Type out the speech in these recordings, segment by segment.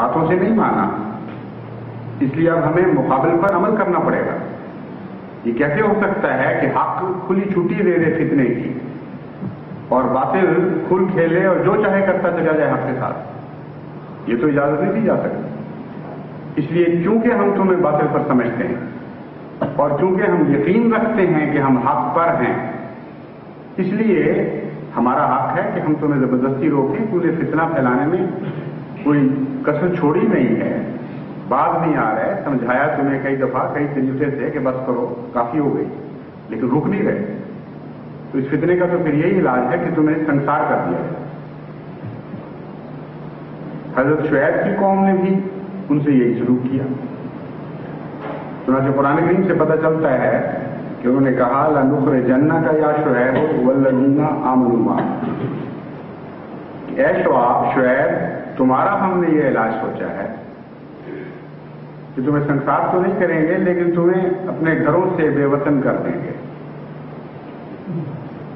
باتوں سے نہیں مانا، اس لیے اب ہمیں مقابل پر عمل کرنا پڑے گا۔ یہ کیسے ہو سکتا ہے کہ حق کھلی چھٹی دے دے فتنے کی اور باطل کھل کھیلے اور جو چاہے کرتا چلا جائے حق کے ساتھ؟ یہ تو اجازت نہیں دی جا سکتی۔ اس لیے چونکہ ہم تمہیں باطل پر سمجھتے ہیں اور چونکہ ہم یقین رکھتے ہیں کہ ہم حق پر ہیں، اس لیے ہمارا حق ہے کہ ہم تمہیں زبردستی روکیں۔ تم نے فتنہ پھیلانے میں کوئی کسر چھوڑی نہیں ہے، باز نہیں آ رہا ہے، سمجھایا تمہیں کئی دفعہ کئی طریقے سے کہ بس کرو، کافی ہو گئی، لیکن رک نہیں رہے۔ تو اس فتنے کا تو پھر یہی علاج ہے کہ تمہیں سنسار کر دیا جائے۔ حضرت شعیب کی قوم نے بھی ان سے یہی سلوک کیا۔ چنانچہ قرآن کریم سے پتہ چلتا ہے کہ انہوں نے کہا لَنُخْرِجَنَّكَ يَا شُعَيْبُ وَالَّذِينَ آمَنُوا مَعَكَ، اے شعیب تمہارا ہم نے یہ علاج سوچا ہے کہ تمہیں سنسار تو نہیں کریں گے لیکن تمہیں اپنے گھروں سے بے وطن کر دیں گے،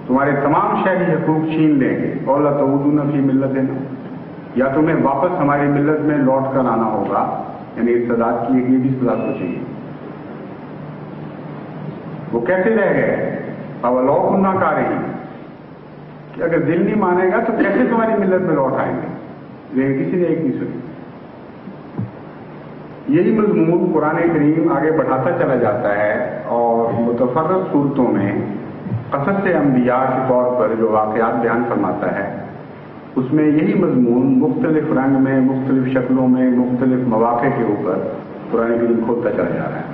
تمہارے تمام شہری حقوق چھین لیں گے، اور لَتَعُودُونَ فِي مِلَّتِنَا، یا تمہیں واپس ہماری ملت میں لوٹ کر آنا ہوگا۔ یعنی ارتداد کی یہ بھی سزا سوچیے۔ وہ کیسے رہ گئے؟ اَوَلَوْ كُنَّا كَارِهِينَ، کہ اگر دل نہیں مانے گا تو کیسے تمہاری ملت میں لوٹ آئیں گے؟ لیکن کسی نے ایک نہیں سنی۔ یہی مضمون قرآن کریم آگے بڑھاتا چلا جاتا ہے اور متفرق صورتوں میں قصص انبیاء کے طور پر جو واقعات بیان فرماتا ہے، اس میں یہی مضمون مختلف رنگ میں، مختلف شکلوں میں، مختلف مواقع کے اوپر قرآن کریم کھولتا چلا جا رہا ہے۔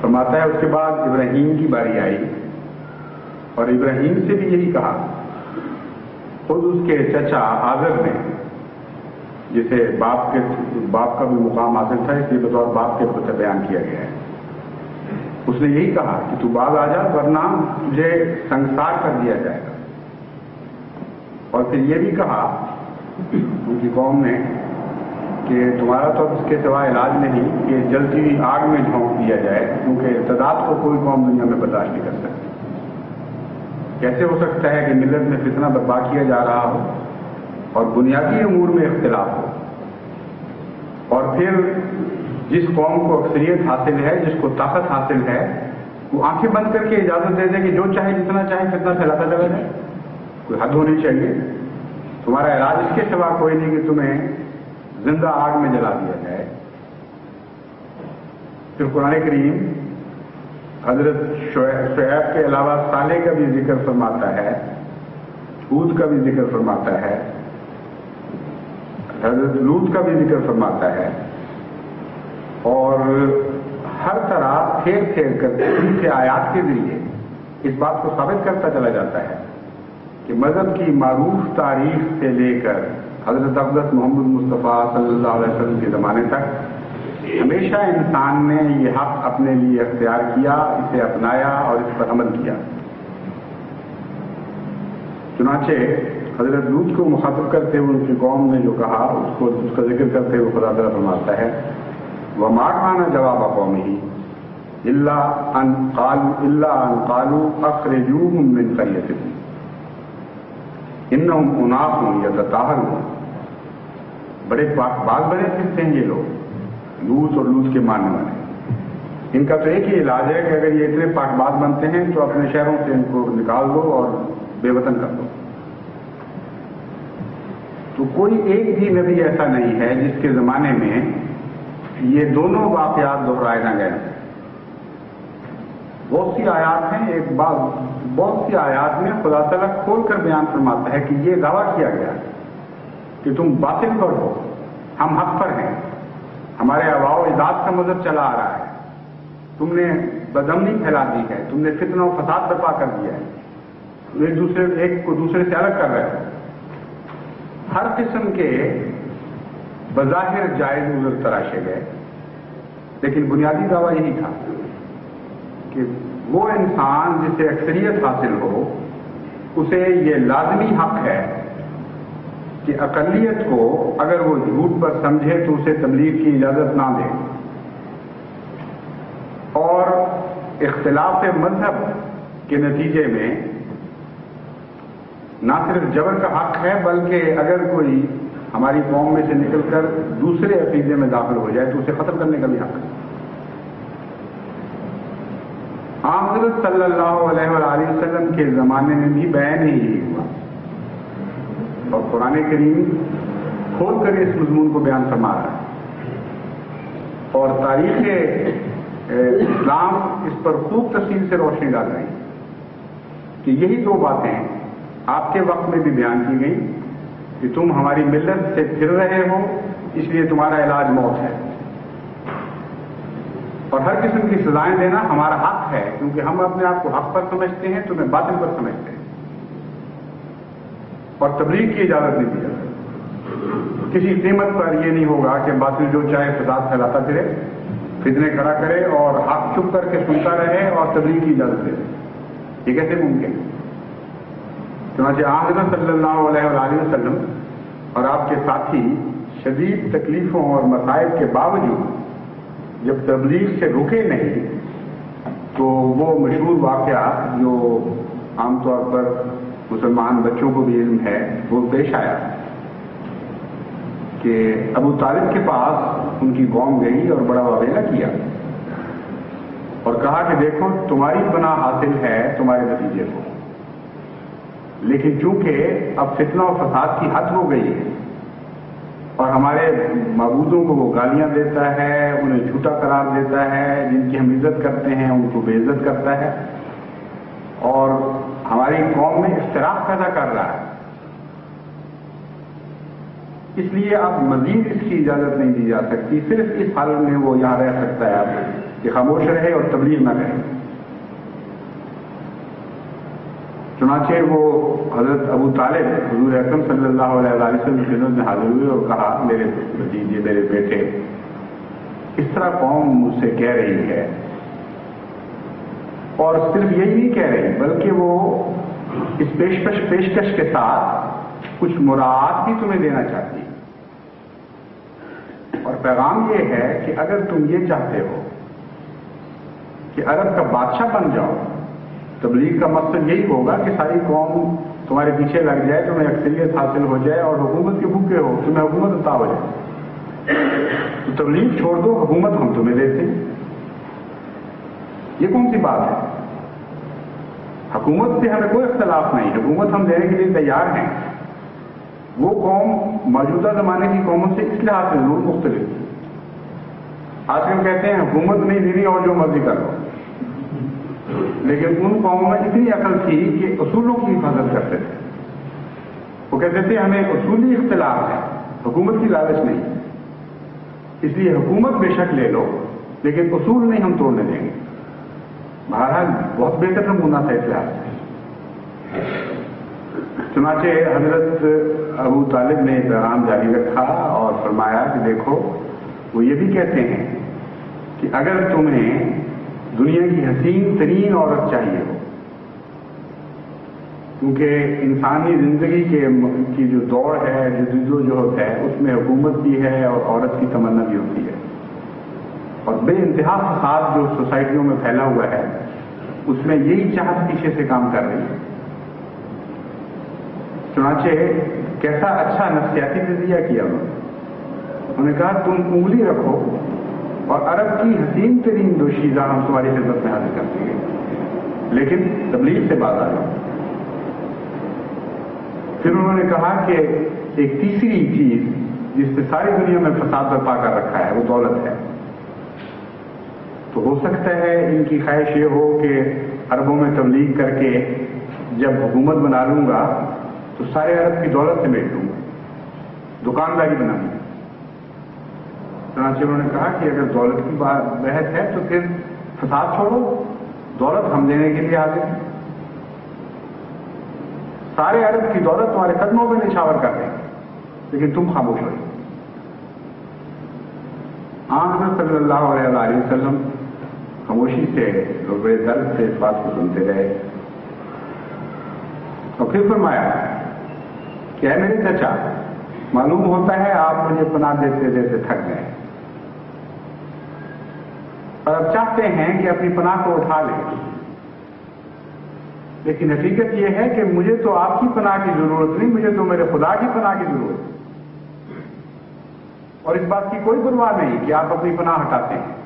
فرماتا ہے اس کے بعد ابراہیم کی باری آئی اور ابراہیم سے بھی یہی کہا۔ خود اس کے چچا آزر نے، جسے باپ کا بھی مقام حاصل تھا، اس لیے بطور باپ کے بچہ بیان کیا گیا ہے، اس نے یہی کہا کہ تو باز آ جا ورنہ تجھے سنسار کر دیا جائے گا۔ اور پھر یہ بھی کہا ان کی قوم نے کہ تمہارا تو اس کے سوا علاج نہیں کہ جلتی ہوئی آگ میں جھونک دیا جائے، کیونکہ ارتداد کو کوئی قوم دنیا میں برداشت نہیں کر سکتی۔ کیسے ہو سکتا ہے کہ ملت میں فتنہ برپا کیا جا رہا ہو اور بنیادی امور میں اختلاف ہو، اور پھر جس قوم کو اکثریت حاصل ہے، جس کو طاقت حاصل ہے، وہ آنکھیں بند کر کے اجازت دے دے کہ جو چاہے جتنا چاہے فتنہ پھیلاتا چلا جائے؟ کوئی حد ہونی چاہیے۔ تمہارا علاج اس کے سوا کوئی نہیں کہ تمہیں زندہ آگ میں جلا دیا جائے۔ پھر قرآن کریم حضرت شعیب کے علاوہ صالح کا بھی ذکر فرماتا ہے، ہود کا بھی ذکر فرماتا ہے، حضرت لوط کا بھی ذکر فرماتا ہے، اور ہر طرح پھیر پھیر کر ان کے آیات کے ذریعے اس بات کو ثابت کرتا چلا جاتا ہے کہ مذہب کی معروف تاریخ سے لے کر حضرت اقدس محمد مصطفیٰ صلی اللہ علیہ وسلم کے زمانے تک ہمیشہ انسان نے یہ حق اپنے لیے اختیار کیا، اسے اپنایا اور اس پر عمل کیا۔ چنانچہ حضرت لوط کو مخاطب کرتے ہوئے ان کی قوم نے جو کہا اس کا ذکر کرتے ہوئے خدا تعالیٰ فرماتا ہے وَمَا كَانَ جَوَابَ قَوْمِهِ إِلَّا أَن قَالُوا أَخْرِجُوهُم مِّن قَرْيَتِكُمْ إِنَّهُمْ أُنَاسٌ يَتَطَهَّرُونَ۔ بڑے باز بڑے پھرتے ہیں یہ لوگ، لوط اور لوط کے ماننے والے۔ ان کا تو ایک ہی علاج ہے کہ اگر یہ اتنے پاک باز بنتے ہیں تو اپنے شہروں سے ان کو نکال دو اور بے وطن کر دو۔ تو کوئی ایک بھی نبی ایسا نہیں ہے جس کے زمانے میں یہ دونوں واقعات دہرائے نہ گئے۔ بہت سی آیات ہیں، بہت سی آیات میں خدا تعالیٰ کھول کر بیان فرماتا ہے کہ یہ دعویٰ کیا گیا کہ تم باطل پر ہو، ہم حق پر ہیں، ہمارے آباء و اجداد کا مذہب چلا آ رہا ہے، تم نے بدامنی پھیلا دی ہے، تم نے فتنہ و فساد برپا کر دیا ہے، ایک کو دوسرے سے الگ کر رہے ہیں۔ ہر قسم کے بظاہر جائز عذر تراشے گئے، لیکن بنیادی دعویٰ یہی تھا کہ وہ انسان جسے اکثریت حاصل ہو اسے یہ لازمی حق ہے کہ اقلیت کو اگر وہ جھوٹ پر سمجھے تو اسے تبلیغ کی اجازت نہ دے، اور اختلاف مذہب کے نتیجے میں نہ صرف جبر کا حق ہے بلکہ اگر کوئی ہماری قوم میں سے نکل کر دوسرے عقیدے میں داخل ہو جائے تو اسے ختم کرنے کا بھی حق ہے۔ حضرت صلی اللہ علیہ وآلہ وسلم کے زمانے میں بھی بیان ہی یہی ہوا، اور قرآن کریم کھول کر اس مضمون کو بیان فرما رہا ہے، اور تاریخ اسلام اس پر خوب تفصیل سے روشنی ڈال رہی ہے کہ یہی دو باتیں آپ کے وقت میں بھی بیان کی گئی کہ تم ہماری ملت سے پھر رہے ہو، اس لیے تمہارا علاج موت ہے، اور ہر قسم کی سزائیں دینا ہمارا حق ہے، کیونکہ ہم اپنے آپ کو حق پر سمجھتے ہیں، تمہیں باطل پر سمجھتے ہیں، اور تبلیغ کی اجازت نہیں دی جاتی۔ کسی قیمت پر یہ نہیں ہوگا کہ باطل جو چاہے فساد پھیلاتا پھرے، فتنے کھڑا کرے اور حق چپ کر کے سنتا رہے اور تبلیغ کی اجازت دے۔ یہ کیسے ممکن ہے؟ چنانچہ حضرت صلی اللہ علیہ وآلہ وسلم اور آپ کے ساتھی شدید تکلیفوں اور مصائب کے باوجود جب تبلیغ سے رکے نہیں تو وہ مشہور واقعہ جو عام طور پر مسلمان بچوں کو بھی علم ہے وہ پیش آیا کہ ابو طالب کے پاس ان کی قوم گئی اور بڑا واویلا کیا اور کہا کہ دیکھو تمہاری پناہ حاصل ہے تمہارے نتیجے کو، لیکن چونکہ اب فتنہ و فساد کی حد ہو گئی ہے اور ہمارے معبودوں کو وہ گالیاں دیتا ہے، انہیں جھوٹا قرار دیتا ہے، جن کی ہم عزت کرتے ہیں ان کو بے عزت کرتا ہے اور ہماری قوم میں اختلاف پیدا کر رہا ہے، اس لیے اب مزید اس کی اجازت نہیں دی جا سکتی، صرف اس حال میں وہ یہاں رہ سکتا ہے اب کہ خاموش رہے اور تبلیغ نہ کرے۔ چنانچہ وہ حضرت ابو طالب حضور اکرم صلی اللہ علیہ وسلم کی خدمت میں حاضر ہوئے اور کہا میرے بھتیجے میرے بیٹے اس طرح قوم مجھ سے کہہ رہی ہے، اور صرف یہی نہیں کہہ رہی بلکہ وہ اس پیشکش کے ساتھ کچھ مراعات بھی تمہیں دینا چاہتی ہے، اور پیغام یہ ہے کہ اگر تم یہ چاہتے ہو کہ عرب کا بادشاہ بن جاؤ، تبلیغ کا مقصد یہی ہوگا کہ ساری قوم تمہارے پیچھے لگ جائے، تمہیں اکثریت حاصل ہو جائے اور حکومت کے بھوکے ہو، تمہیں حکومت عطا ہو جائے، تو تبلیغ چھوڑ دو، حکومت ہم تمہیں دیتے ہیں۔ یہ کون سی بات ہے؟ حکومت سے ہمیں کوئی اختلاف نہیں، حکومت ہم دینے کے لیے تیار ہیں۔ وہ قوم موجودہ زمانے کی قوموں سے اس لحاظ سے ضرور مختلف ہے، آج ہم کہتے ہیں حکومت نہیں دینی اور جو مرضی کر لو، لیکن ان قوموں میں اتنی عقل تھی کہ اصولوں کی حفاظت کرتے تھے، وہ کہتے تھے ہمیں اصولی اختلاف ہے، حکومت کی لالچ نہیں، اس لیے حکومت بے شک لے لو لیکن اصول نہیں ہم توڑنے دیں گے۔ بہرحال بہت بہتر نمونہ تھا اس لحاظ سے۔ چنانچہ حضرت ابو طالب نے پیغام جاری رکھا اور فرمایا کہ دیکھو وہ یہ بھی کہتے ہیں کہ اگر تمہیں دنیا کی حسین ترین عورت چاہیے ہو، کیونکہ انسانی زندگی کی جو دوڑ ہے، جو جدوجہد ہے، اس میں حکومت بھی ہے اور عورت کی تمنا بھی ہوتی ہے، اور بے انتہا فساد جو سوسائٹیوں میں پھیلا ہوا ہے اس میں یہی چاہت پیچھے سے کام کر رہی ہے۔ چنانچہ کیسا اچھا نفسیاتی نظریہ کیا انہوں نے کہا تم انگلی رکھو اور عرب کی حسین ترین دوشیزہ ہم تمہاری خدمت میں حاضر کر دیں گے، لیکن تبلیغ سے باز آ جاؤ۔ پھر انہوں نے کہا کہ ایک تیسری چیز جس سے ساری دنیا میں فساد برپا کر رکھا ہے وہ دولت ہے، تو ہو سکتا ہے ان کی خواہش یہ ہو کہ عربوں میں تبلیغ کر کے جب حکومت بنا لوں گا تو سارے عرب کی دولت سمیٹ لوں گا، دکانداری بنا لوں گا۔ چنانچہ انہوں نے کہا کہ اگر دولت کی بحث ہے تو پھر فساد چھوڑو، دولت ہم دینے کے لیے حاضر ہیں، سارے عرب کی دولت تمہارے قدموں میں نچھاور کر دیں گے، لیکن تم خاموش ہو۔ حضرت صلی اللہ علیہ وآلہ وسلم خاموشی سے اور بڑے درد سے اس بات کو سنتے رہے، اور پھر فرمایا کہ اے میرے چچا، معلوم ہوتا ہے آپ مجھے پناہ دیتے دیتے تھک گئے اور اب چاہتے ہیں کہ اپنی پناہ کو اٹھا لیں، لیکن حقیقت یہ ہے کہ مجھے تو آپ کی پناہ کی ضرورت نہیں، مجھے تو میرے خدا کی پناہ کی ضرورت ہے۔ اور اس بات کی کوئی پرواہ نہیں کہ آپ اپنی پناہ ہٹاتے ہیں،